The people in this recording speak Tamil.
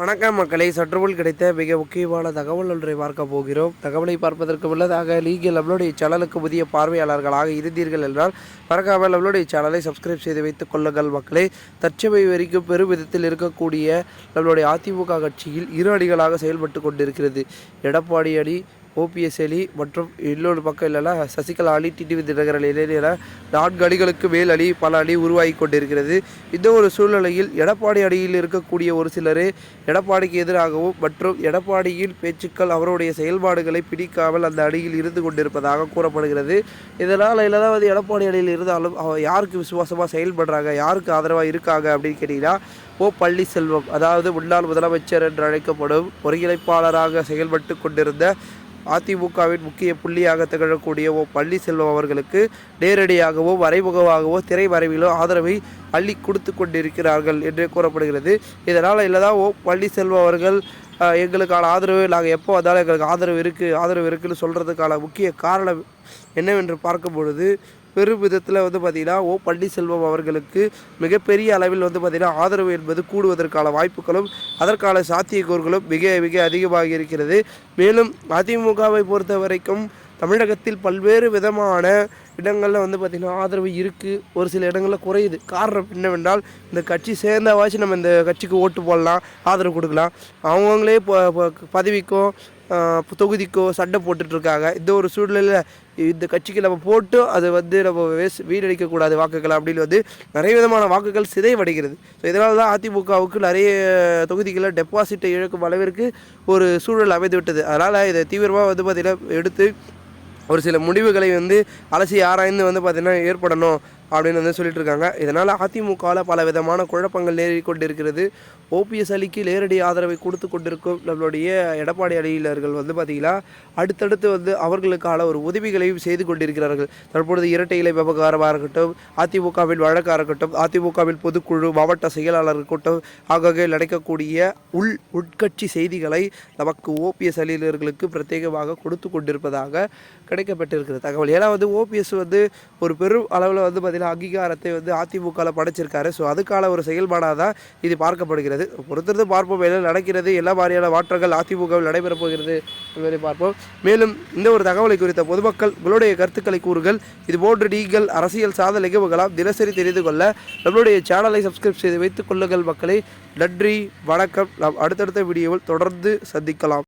வணக்கம் மக்களை, சற்றுமுன் கிடைத்த மிக முக்கியமான தகவல் ஒன்றை பார்க்க போகிறோம். தகவலை பார்ப்பதற்கு முன்னதாக நீங்கள் நம்மளுடைய சேனலுக்கு புதிய பார்வையாளர்களாக இருந்தீர்கள் என்றால் மறக்காமல் நம்மளுடைய சேனலை சப்ஸ்கிரைப் செய்து வைத்துக் கொள்ளுங்கள். மக்களை, தற்சமயம் வரைக்கும் பெரும் விதத்தில் இருக்கக்கூடிய நம்மளுடைய அதிமுக கட்சியில் இரு அணிகளாக செயல்பட்டு கொண்டிருக்கிறது. எடப்பாடி அணி, ஓபிஎஸ் அணி மற்றும் இன்னொரு பக்கம் இல்லைனா சசிகலா அணி, டிடிவி தினகரன் என 4 அணிகளுக்கு மேல் அணி பல அணி உருவாகி கொண்டிருக்கிறது. இந்த ஒரு சூழ்நிலையில் எடப்பாடி அணியில் இருக்கக்கூடிய ஒரு சிலரே எடப்பாடிக்கு எதிராகவும் மற்றும் எடப்பாடியின் பேச்சுக்கள் அவருடைய செயல்பாடுகளை பிடிக்காமல் அந்த அணியில் இருந்து கொண்டிருப்பதாக கூறப்படுகிறது. இதனால் இல்லைதான் எடப்பாடி அணியில் இருந்தாலும் யாருக்கு விசுவாசமாக செயல்படுறாங்க, யாருக்கு ஆதரவாக இருக்காங்க அப்படின்னு கேட்டிங்கன்னா பன்னீர்செல்வம், அதாவது முன்னாள் முதலமைச்சர் என்று அழைக்கப்படும் ஒருங்கிணைப்பாளராக செயல்பட்டு கொண்டிருந்த அதிமுகவின் முக்கிய புள்ளியாக திகழக்கூடிய பன்னீர்செல்வம் அவர்களுக்கு நேரடியாகவோ மறைமுகமாகவோ திரைமறைவிலோ ஆதரவை அள்ளி கொடுத்து கொண்டிருக்கிறார்கள் என்றே கூறப்படுகிறது. இதனால் இல்லைதான் பன்னீர்செல்வம் அவர்கள் எங்களுக்கான ஆதரவு நாங்கள் எப்போ வந்தாலும் எங்களுக்கு ஆதரவு இருக்குன்னு சொல்கிறதுக்கான முக்கிய காரணம் என்னவென்று பார்க்கும் பொழுது பெரும் விதத்தில் பார்த்திங்கன்னா பன்னீர்செல்வம் அவர்களுக்கு மிகப்பெரிய அளவில் பார்த்திங்கன்னா ஆதரவு என்பது கூடுவதற்கான வாய்ப்புகளும் அதற்கான சாத்தியக்கூறுகளும் மிக மிக அதிகமாக இருக்கிறது. மேலும் அதிமுகவை பொறுத்த வரைக்கும் தமிழகத்தில் பல்வேறு விதமான இடங்களில் பார்த்திங்கன்னா ஆதரவு இருக்குது, ஒரு சில இடங்களில் குறையுது. காரணம் என்னவென்றால் இந்த கட்சி சேர்ந்தவாச்சும் நம்ம இந்த கட்சிக்கு ஓட்டு போடலாம், ஆதரவு கொடுக்கலாம். அவங்களே பதவிக்கோ தொகுதிக்கோ சண்டை போட்டுட்ருக்காங்க. இந்த ஒரு சூழ்நிலையில் இந்த கட்சிக்கு நம்ம போட்டு அதை நம்ம வீணடிக்கக்கூடாது வாக்குகள் அப்படின்னு நிறைய விதமான வாக்குகள் சிதைவடைகிறது. ஸோ இதனால தான் அதிமுகவுக்கு நிறைய தொகுதிகளில் டெபாசிட்டை இழக்கும் அளவிற்கு ஒரு சூழல் அமைந்துவிட்டது. அதனால் இதை தீவிரமாக பார்த்திங்கன்னா எடுத்து ஒரு சில முடிவுகளை அலசி ஆராய்ந்து பார்த்திங்கன்னா ஏற்படணும் அப்படின்னு சொல்லிட்டு இருக்காங்க. இதனால் அதிமுகவில் பல விதமான குழப்பங்கள் நேரி கொண்டிருக்கிறது. ஓபிஎஸ் அணிக்கு நேரடி ஆதரவை கொடுத்து கொண்டிருக்கும் நம்மளுடைய எடப்பாடி அணியினர்கள் பார்த்திங்கன்னா அடுத்தடுத்து அவர்களுக்கான ஒரு உதவிகளையும் செய்து கொண்டிருக்கிறார்கள். தற்பொழுது இரட்டை இலை விவகாரமாக இருக்கட்டும், அதிமுகவின் வழக்காக இருக்கட்டும், அதிமுகவின் பொதுக்குழு மாவட்ட செயலாளர் கூட்டம் ஆகிய நடக்கக்கூடிய உட்கட்சி செய்திகளை நமக்கு ஓபிஎஸ் அணியினர்களுக்கு பிரத்யேகமாக கொடுத்து கொண்டிருப்பதாக கிடைக்கப்பட்டிருக்கிற தகவல். ஏன்னா ஓபிஎஸ் ஒரு பெரும் அளவில் பார்த்திங்கன்னா அங்கீகாரத்தை அதிமுகவில் படைச்சிருக்காரு. ஸோ அதுக்கான ஒரு செயல்பாடாக தான் இது பார்க்கப்படுகிறது. பொறுத்திருந்து பார்ப்போம் என்ன நடக்கிறது, எல்லா மாதிரியான மாற்றங்கள் அதிமுகவில் நடைபெறப் போகிறது என்பதை பார்ப்போம். மேலும் இந்த ஒரு தகவலை குறித்த பொதுமக்கள் உங்களுடைய கருத்துக்களை கூறுகள். இதுபோன்று நீங்கள் அரசியல் சார்ந்த நிகழ்வுகளாம் தினசரி தெரிந்து கொள்ள நம்மளுடைய சேனலை சப்ஸ்கிரைப் செய்து வைத்துக் கொள்ளுங்கள். மக்களை, நன்றி, வணக்கம். நாம் அடுத்தடுத்த வீடியோவில் தொடர்ந்து சந்திக்கலாம்.